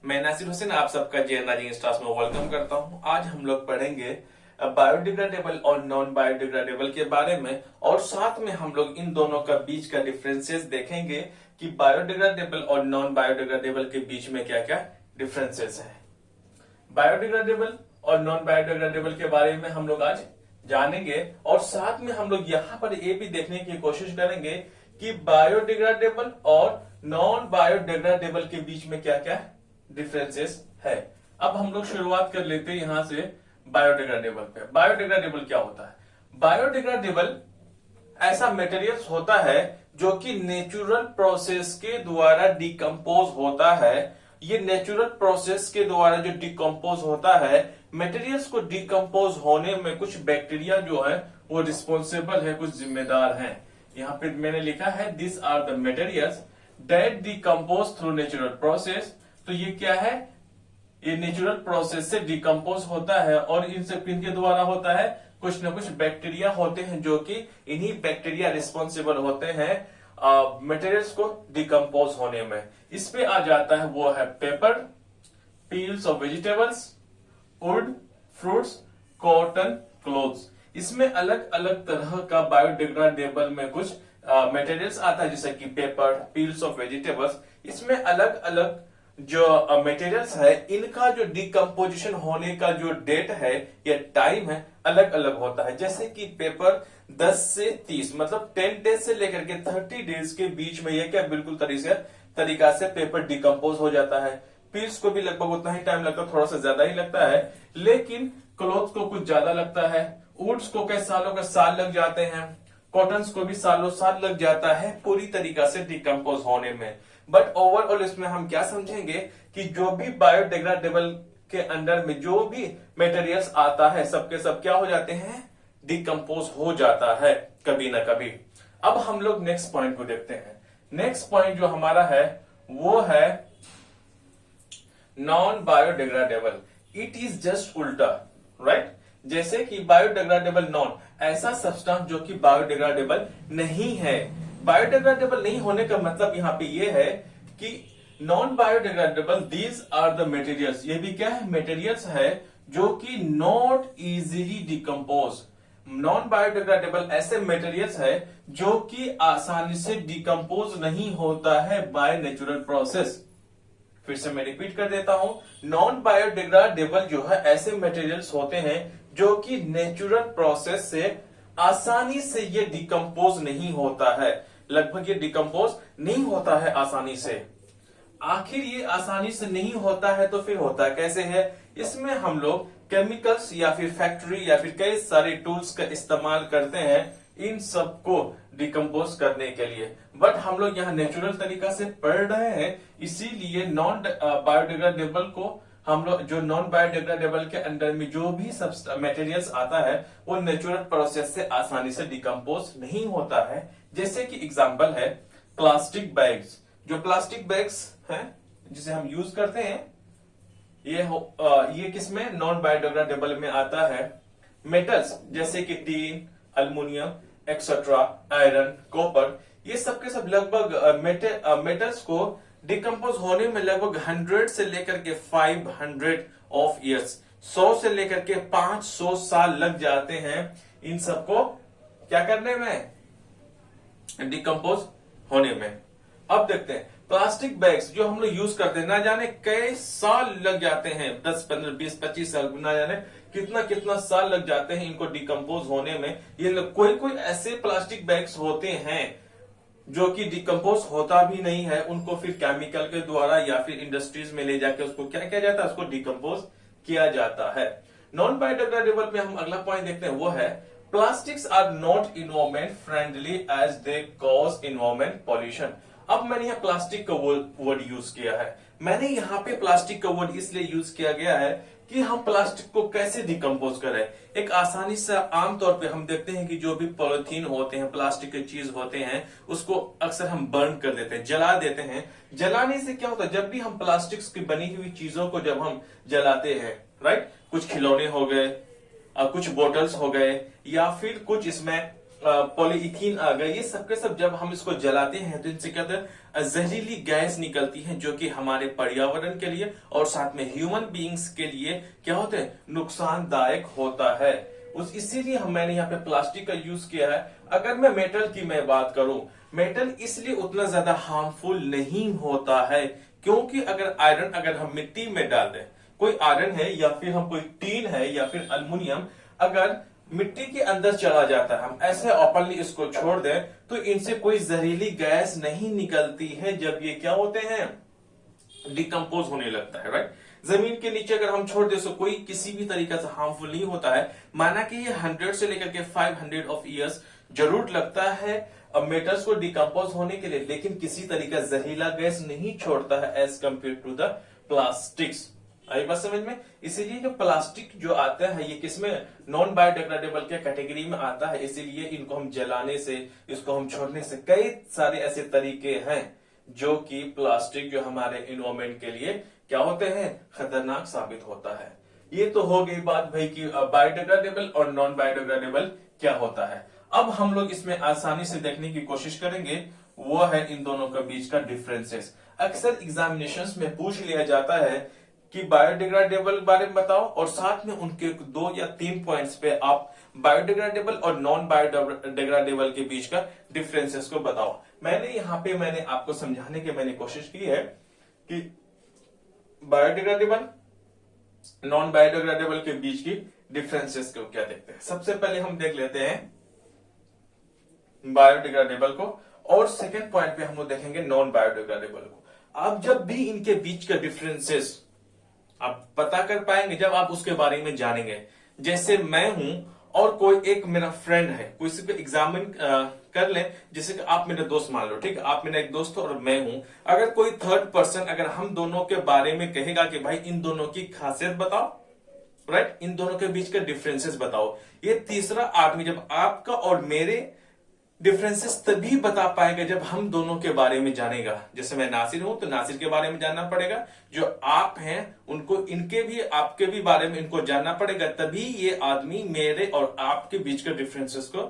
मैं नासिर हुसैन आप सबका जेएनआरजी स्टार्स में वेलकम करता हूं। आज हम लोग पढ़ेंगे बायोडिग्रेडेबल और नॉन बायोडिग्रेडेबल के बारे में, और साथ में हम लोग इन दोनों का बीच का डिफरेंसेस देखेंगे कि बायोडिग्रेडेबल और नॉन बायोडिग्रेडेबल के बीच में क्या क्या डिफरेंसेस हैं। बायोडिग्रेडेबल और नॉन बायोडिग्रेडेबल के बारे में हम लोग आज जानेंगे, और साथ में हम लोग यहाँ पर ये भी देखने की कोशिश करेंगे कि बायोडिग्रेडेबल और नॉन बायोडिग्रेडेबल के बीच में क्या क्या डिफरेंसेस है। अब हम लोग शुरुआत कर लेते हैं यहां से बायोडिग्रेडेबल पे। बायोडिग्रेडेबल क्या होता है? बायोडिग्रेडेबल ऐसा मटेरियल्स होता है जो कि नेचुरल प्रोसेस के द्वारा डिकम्पोज होता है। ये नेचुरल प्रोसेस के द्वारा जो डिकम्पोज होता है, मटेरियल्स को डिकम्पोज होने में कुछ बैक्टीरिया जो है वो रिस्पॉन्सिबल है, कुछ जिम्मेदार हैं। यहाँ पे मैंने लिखा है this are the materials that decompose through natural process. तो ये क्या है? ये नेचुरल प्रोसेस से डिकम्पोज होता है, और इन सब किनके द्वारा होता है? कुछ ना कुछ बैक्टीरिया होते हैं जो कि इन्हीं बैक्टीरिया रिस्पॉन्सिबल होते हैं मटेरियल्स को डिकम्पोज होने में। इस पे आ जाता है वो है paper, peels of vegetables, would, fruits, cotton, clothes. इसमें अलग अलग तरह का बायोडिग्रेडेबल में कुछ मटेरियल्स आता है, जैसे कि पेपर, पील्स ऑफ वेजिटेबल्स। इसमें अलग अलग जो मटेरियल्स है, इनका जो डिकम्पोजिशन होने का जो डेट है या टाइम है अलग अलग होता है। जैसे कि पेपर 10 से 30 मतलब 10 डेज से लेकर के 30 डेज के बीच में यह क्या बिल्कुल तरीका से पेपर डिकम्पोज हो जाता है। पील्स को भी लगभग उतना ही टाइम लगता है, थोड़ा सा ज्यादा ही लगता है, लेकिन क्लोथ को कुछ ज्यादा लगता है। वुड्स को कई सालों का साल लग जाते हैं, कॉटन्स को भी सालों साल लग जाता है पूरी तरीका से डिकम्पोज होने में। बट ओवरऑल इसमें हम क्या समझेंगे कि जो भी बायोडिग्रेडेबल के अंडर में जो भी मटेरियल्स आता है, सबके सब क्या हो जाते हैं? डिकम्पोज हो जाता है कभी ना कभी। अब हम लोग नेक्स्ट पॉइंट को देखते हैं। नेक्स्ट पॉइंट जो हमारा है वो है non biodegradable. It is just उल्टा, राइट? जैसे कि बायोडिग्रेडेबल नॉन, ऐसा सब्सटेंस जो कि बायोडिग्रेडेबल नहीं है। बायोडिग्रेडेबल नहीं होने का मतलब यहाँ पे ये है कि non biodegradable these are the materials. ये भी क्या है? मटेरियल्स है जो कि not easily decompose. Non biodegradable ऐसे मटेरियल्स है जो कि आसानी से डिकम्पोज नहीं होता है बाय नेचुरल प्रोसेस। फिर से मैं रिपीट कर देता हूं, नॉन बायोडिग्रेडेबल जो है ऐसे मटेरियल्स होते हैं जो कि नेचुरल प्रोसेस से आसानी से ये डिकम्पोज नहीं होता है। लगभग ये डिकम्पोज नहीं होता है आसानी से। आखिर ये आसानी से नहीं होता है तो फिर होता कैसे है? इसमें हम लोग केमिकल्स या फिर फैक्ट्री या फिर कई सारे टूल्स का इस्तेमाल करते हैं इन सब को डिकम्पोज करने के लिए। बट हम लोग यहाँ नेचुरल तरीका से पढ़ रहे हैं, इसीलिए नॉन बायोडिग्रेडेबल को हम लोग जो नॉन बायोडिग्रेडेबल के अंदर में जो भी सब मटेरियल्स आता है वो नेचुरल प्रोसेस से आसानी से डिकम्पोज नहीं होता है। जैसे कि एग्जांपल है प्लास्टिक बैग्स। जो प्लास्टिक बैग्स हैं जिसे हम यूज करते हैं, ये किसमें? नॉन बायोडिग्रेडेबल में आता है। मेटल्स जैसे कि tin, aluminium etcetera, iron, copper, ये सब के सब लगभग मेटल्स को डिकम्पोज होने में लगभग 100 से लेकर के 500 ऑफ ईयर्स, 100 से लेकर के 500 साल लग जाते हैं इन सबको क्या करने में? डिकम्पोज होने में। अब देखते हैं प्लास्टिक बैग्स जो हम लोग यूज करते हैं, ना जाने कई साल लग जाते हैं, 10, 15, 20, 25 साल, ना जाने कितना साल लग जाते हैं इनको डिकम्पोज होने में। ये कोई ऐसे प्लास्टिक बैग्स होते हैं जो कि डिकम्पोज होता भी नहीं है, उनको फिर केमिकल के द्वारा या फिर इंडस्ट्रीज में ले जाके उसको क्या किया जाता है? उसको डिकम्पोज किया जाता है। नॉन बायोडिग्रेडेबल में हम अगला पॉइंट देखते हैं, वो है plastics are not environment friendly as they cause environment pollution. अब मैंने यहाँ प्लास्टिक का वर्ड यूज किया है। मैंने यहाँ पे प्लास्टिक का वर्ड इसलिए यूज किया गया है कि हम प्लास्टिक को कैसे डिकम्पोज करें। एक आसानी से आमतौर पे हम देखते हैं कि जो भी पॉलिथीन होते हैं, प्लास्टिक के चीज होते हैं, उसको अक्सर हम बर्न कर देते हैं, जला देते हैं। जलाने से क्या होता है? जब भी हम प्लास्टिक की बनी हुई चीजों को जब हम जलाते हैं, राइट, कुछ खिलौने हो गए, कुछ बोटल्स हो गए, या फिर कुछ इसमें पॉलीइथीन आ गए, ये सब के सब जब हम इसको जलाते हैं तो इनसे क्या होता है, जहरीली गैस निकलती है जो कि हमारे पर्यावरण के लिए और साथ में ह्यूमन बीइंग्स के लिए क्या होता है, नुकसानदायक होता है। उस इसीलिए मैंने यहाँ पे प्लास्टिक का यूज किया है। अगर मैं मेटल की मैं बात करूं, मेटल इसलिए उतना ज्यादा हार्मफुल नहीं होता है क्योंकि अगर आयरन अगर हम मिट्टी में डाल दें, कोई आयरन है या फिर हम कोई टीन है या फिर अल्युमिनियम अगर मिट्टी के अंदर चला जाता है, हम ऐसे ओपनली इसको छोड़ दें तो इनसे कोई जहरीली गैस नहीं निकलती है जब ये क्या होते हैं, डिकम्पोज होने लगता है, राइट। जमीन के नीचे अगर हम छोड़ दें तो कोई किसी भी तरीके से हार्मफुल नहीं होता है। माना कि ये 100 से लेकर के 500 ऑफ ईयर्स जरूर लगता है मेटल्स को डिकम्पोज होने के लिए, लेकिन किसी तरीका जहरीला गैस नहीं छोड़ता है as compare to the plastics. आई बात समझ में। इसीलिए जो प्लास्टिक जो आता है ये किसमें, नॉन बायोडिग्रेडेबल के कैटेगरी में आता है। इसीलिए इनको हम जलाने से, इसको हम छोड़ने से, कई सारे ऐसे तरीके हैं जो कि प्लास्टिक जो हमारे इन्वायरमेंट के लिए क्या होते हैं, खतरनाक साबित होता है। ये तो हो गई बात भाई कि बायोडिग्रेडेबल और नॉन बायोडिग्रेडेबल क्या होता है। अब हम लोग इसमें आसानी से देखने की कोशिश करेंगे, वो है इन दोनों के बीच का डिफरेंसेस। अक्सर एग्जामिनेशंस में पूछ लिया जाता है कि बायोडिग्रेडेबल बारे में बताओ और साथ में उनके 2 या 3 पॉइंट्स पे आप बायोडिग्रेडेबल और नॉन बायोडिग्रेडेबल के बीच का डिफरेंसेस को बताओ। मैंने आपको समझाने की मैंने कोशिश की है कि बायोडिग्रेडेबल नॉन बायोडिग्रेडेबल के बीच की डिफरेंसेस को क्या देखते हैं। सबसे पहले हम देख लेते हैं बायोडिग्रेडेबल को और सेकेंड पॉइंट पे हम लोग देखेंगे नॉन बायोडिग्रेडेबल को। आप जब भी इनके बीच का डिफरेंसेस आप पता कर पाएंगे जब आप उसके बारे में जानेंगे। जैसे मैं हूं और कोई एक मेरा फ्रेंड है, कोई को एग्जामिन कर ले, जैसे कि आप मेरे दोस्त मान लो, ठीक है, आप मेरा एक दोस्त और मैं हूं। अगर कोई थर्ड पर्सन अगर हम दोनों के बारे में कहेगा कि भाई इन दोनों की खासियत बताओ, राइट, इन दोनों के बीच के डिफरेंसेस बताओ, ये तीसरा आदमी जब आपका और मेरे डिफरेंसेस तभी बता पाएगा जब हम दोनों के बारे में जानेगा। जैसे मैं नासिर हूं तो नासिर के बारे में जानना पड़ेगा, जो आप हैं उनको इनके भी आपके भी बारे में इनको जानना पड़ेगा, तभी ये आदमी मेरे और आपके बीच के डिफरेंसेस को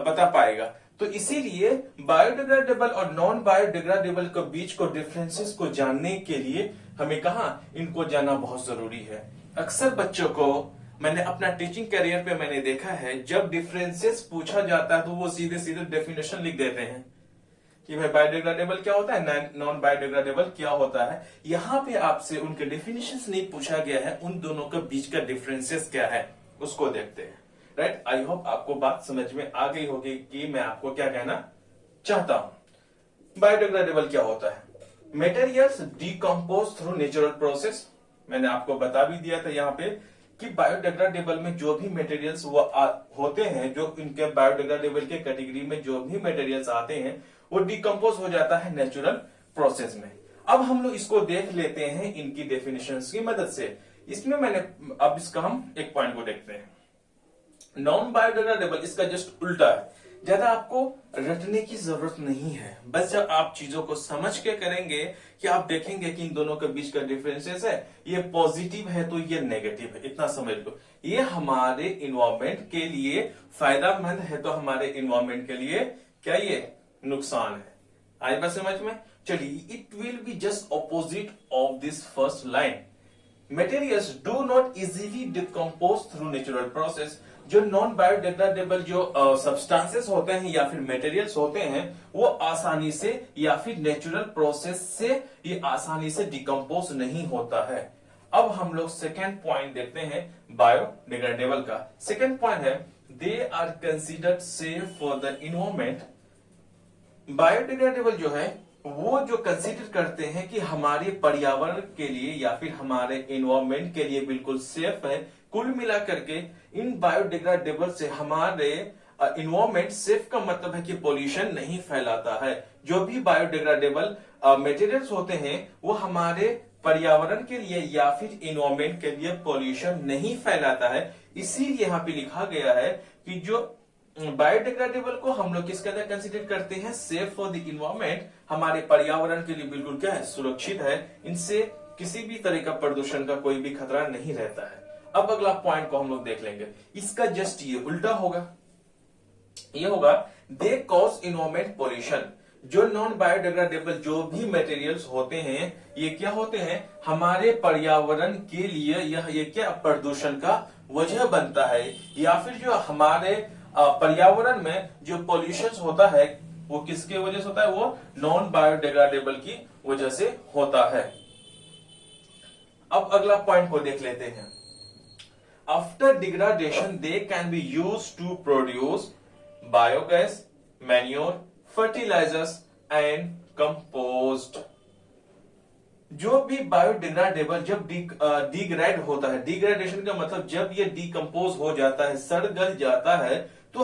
बता पाएगा। तो इसीलिए बायोडिग्रेडेबल और नॉन बायोडिग्रेडेबल के बीच को डिफरेंसेस को जानने के लिए हमें कहा इनको जानना बहुत जरूरी है। अक्सर बच्चों को मैंने अपना टीचिंग करियर पे मैंने देखा है जब डिफरेंसेस पूछा जाता है तो वो सीधे सीधे डेफिनेशन लिख देते हैं कि भाई बायोडिग्रेडेबल क्या होता है, नॉन बायोडिग्रेडेबल क्या होता है। यहां पे आपसे उनके डेफिनेशंस नहीं पूछा गया है, उन दोनों के बीच का डिफरेंसेस क्या है उसको देखते हैं, राइट। आई होप आपको बात समझ में आ गई होगी कि मैं आपको क्या कहना चाहता हूं। बायोडिग्रेडेबल क्या होता है, materials decompose through natural process. मैंने आपको बता भी दिया था यहाँ पे कि बायोडिग्रेडेबल में जो भी मटेरियल्स वो होते हैं, जो इनके बायोडिग्रेडेबल के कैटेगरी में जो भी मटेरियल्स आते हैं वो डिकम्पोज हो जाता है नेचुरल प्रोसेस में। अब हम लोग इसको देख लेते हैं इनकी डेफिनेशंस की मदद से। इसमें अब इसका हम एक पॉइंट को देखते हैं। नॉन बायोडिग्रेडेबल इसका जस्ट उल्टा है, ज्यादा आपको रटने की जरूरत नहीं है। बस जब आप चीजों को समझ के करेंगे कि आप देखेंगे कि इन दोनों के बीच का डिफरेंसेस है, ये पॉजिटिव है तो ये नेगेटिव है, इतना समझ लो। ये हमारे इन्वायरमेंट के लिए फायदेमंद है तो हमारे इन्वायरमेंट के लिए क्या ये नुकसान है। आई बात समझ में। चलिए, it will be just opposite of this first line. Materials do not easily decompose through natural process. जो नॉन बायोडिग्रेडेबल जो सब्सटेंसेस होते हैं या फिर मटेरियल्स होते हैं वो आसानी से या फिर नेचुरल प्रोसेस से ये आसानी से डिकम्पोज नहीं होता है। अब हम लोग सेकेंड पॉइंट देखते हैं बायोडिग्रेडेबल का। सेकेंड पॉइंट है they are considered safe for the environment. Biodegradable जो है वो जो कंसीडर करते हैं कि हमारे पर्यावरण के लिए या फिर हमारे इन्वायरमेंट के लिए बिल्कुल सेफ है। कुल मिलाकर के इन बायोडिग्रेडेबल से हमारे इन्वायरमेंट सेफ का मतलब है कि पोल्यूशन नहीं फैलाता है। जो भी बायोडिग्रेडेबल मटेरियल्स होते हैं वो हमारे पर्यावरण के लिए या फिर इन्वायरमेंट के लिए पोल्यूशन नहीं फैलाता है। इसीलिए यहाँ पे लिखा गया है कि जो बायोडिग्रेडेबल को हम लोग किसके अंदर कंसीडर करते हैं, सेफ फॉर द इन्वायरमेंट, हमारे पर्यावरण के लिए बिल्कुल क्या है, सुरक्षित है। इनसे किसी भी तरह का प्रदूषण का कोई भी खतरा नहीं रहता है। अब अगला पॉइंट को हम लोग देख लेंगे, इसका जस्ट ये उल्टा होगा। ये होगा दे कॉज इन्वायरमेंट पोल्यूशन। जो नॉन बायोडिग्रेडेबल जो भी मटेरियल्स होते हैं ये क्या होते हैं, हमारे पर्यावरण के लिए यह ये क्या प्रदूषण का वजह बनता है, या फिर जो हमारे पर्यावरण में जो पोल्यूशन होता है वो किसके वजह से होता है, वो नॉन बायोडिग्रेडेबल की वजह से होता है। अब अगला पॉइंट को देख लेते हैं। After degradation they can be used to produce biogas, manure, fertilisers and compost. जो भी बायोडिग्रेडेबल जब डिग्रेड होता है, डिग्रेडेशन का मतलब जब ये डिकम्पोज हो जाता है, सड़ गल जाता है, तो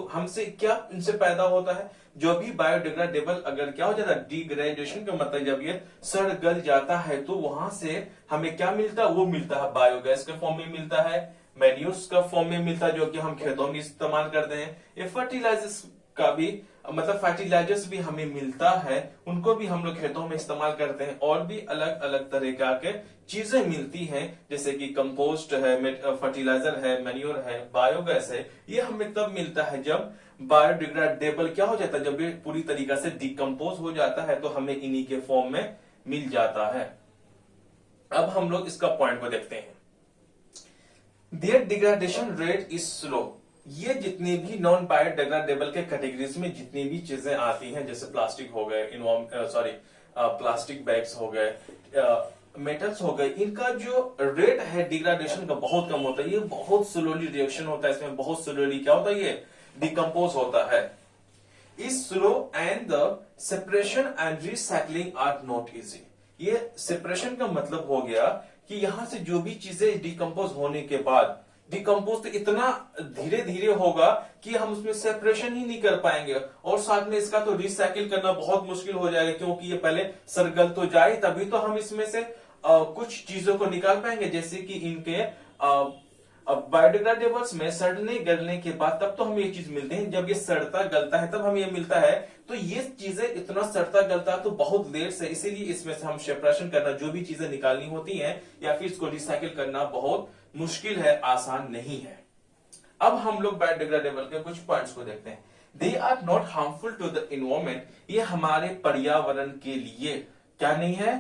हमसे क्या इनसे पैदा होता है, जो भी बायोडिग्रेडेबल अगर क्या हो जाता है डिग्रेडेशन का मतलब जब ये सड़ गल जाता है तो वहां से हमें क्या मिलता है, वो मिलता है बायोगैस के फॉर्म में मिलता है, मैन्यूर्स का फॉर्म में मिलता है जो कि हम खेतों में इस्तेमाल करते हैं, ये फर्टिलाइजर्स का भी मतलब फर्टिलाइजर्स भी हमें मिलता है, उनको भी हम लोग खेतों में इस्तेमाल करते हैं, और भी अलग अलग तरह के चीजें मिलती हैं जैसे कि कंपोस्ट है, फर्टिलाइजर है, मैन्योर है, बायोगैस है। ये हमें तब मिलता है जब बायोडिग्रेडेबल क्या हो जाता है, जब ये पूरी तरीका से डिकम्पोज हो जाता है तो हमें इन्हीं के फॉर्म में मिल जाता है। अब हम लोग इसका पॉइंट को देखते हैं। Their degradation rate is slow. ये जितनी भी नॉन बायोडिग्रेडेबल के कैटेगरीज में जितनी भी चीजें आती हैं जैसे प्लास्टिक हो गए, प्लास्टिक बैग्स हो गए, मेटल्स हो गए, इनका जो रेट है डिग्रेडेशन का बहुत कम होता है। ये बहुत स्लोली रिएक्शन होता है, इसमें बहुत स्लोली क्या होता है, ये डिकम्पोज होता है। Is slow and the separation and recycling are not easy. ये सेपरेशन का मतलब हो गया कि यहां से जो भी चीजें डिकम्पोज होने के बाद, डिकम्पोज तो इतना धीरे धीरे होगा कि हम उसमें सेपरेशन ही नहीं कर पाएंगे, और साथ में इसका तो रिसाइकिल करना बहुत मुश्किल हो जाएगा, क्योंकि ये पहले सरगल तो जाए तभी तो हम इसमें से कुछ चीजों को निकाल पाएंगे, जैसे कि इनके बायोडिग्रेडेबल्स में सड़ने गलने के बाद तब तो हमें ये चीज मिलते हैं, जब ये सड़ता गलता है तब हमें ये मिलता है। तो ये चीजें इतना सड़ता गलता तो बहुत देर से, इसीलिए इसमें से हम सेपरेशन करना, जो भी चीजें निकालनी होती हैं या फिर इसको रिसाइकिल करना बहुत मुश्किल है, आसान नहीं है। अब हम लोग बायोडिग्रेडेबल के कुछ पॉइंट्स को देखते हैं। They are not harmful to the environment. ये हमारे पर्यावरण के लिए क्या नहीं है,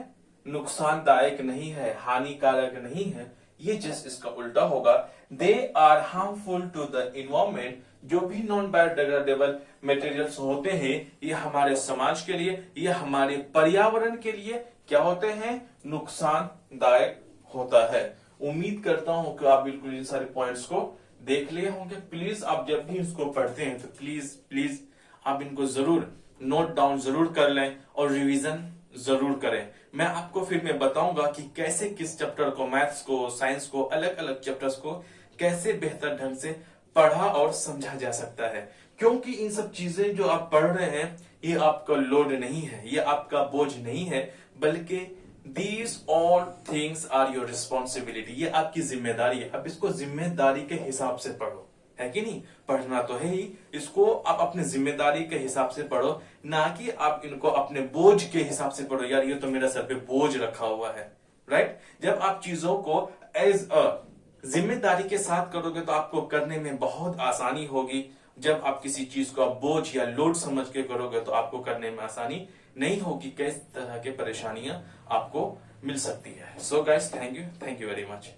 नुकसानदायक नहीं है, हानिकारक नहीं है। ये जस्ट इसका उल्टा होगा, they are harmful to the environment. जो भी नॉन बायोडिग्रेडेबल मटेरियल्स होते हैं ये हमारे समाज के लिए, ये हमारे पर्यावरण के लिए क्या होते हैं, नुकसानदायक होता है। उम्मीद करता हूं कि आप बिल्कुल इन सारे पॉइंट्स को देख लिए होंगे। प्लीज आप जब भी इसको पढ़ते हैं तो प्लीज आप इनको जरूर नोट डाउन जरूर कर लें और रिवीजन जरूर करें। मैं आपको फिर मैं बताऊंगा कि कैसे किस चैप्टर को, मैथ्स को, साइंस को, अलग अलग चैप्टर्स को कैसे बेहतर ढंग से पढ़ा और समझा जा सकता है, क्योंकि इन सब चीजें जो आप पढ़ रहे हैं ये आपका लोड नहीं है, ये आपका बोझ नहीं है, बल्कि These all things are your responsibility। ये आपकी जिम्मेदारी है। अब इसको जिम्मेदारी के हिसाब से पढ़ो, है कि नहीं, पढ़ना तो है ही, इसको आप अपने जिम्मेदारी के हिसाब से पढ़ो, ना कि आप इनको अपने बोझ के हिसाब से पढ़ो। यार ये तो मेरा सर पे बोझ रखा हुआ है, राइट। जब आप चीजों को एज अ जिम्मेदारी के साथ करोगे तो आपको करने में बहुत आसानी होगी। जब आप किसी चीज को आप बोझ या लोड समझ के करोगे तो आपको करने में आसानी नहीं होगी, किस तरह की परेशानियां आपको मिल सकती है। So guys, thank you very much.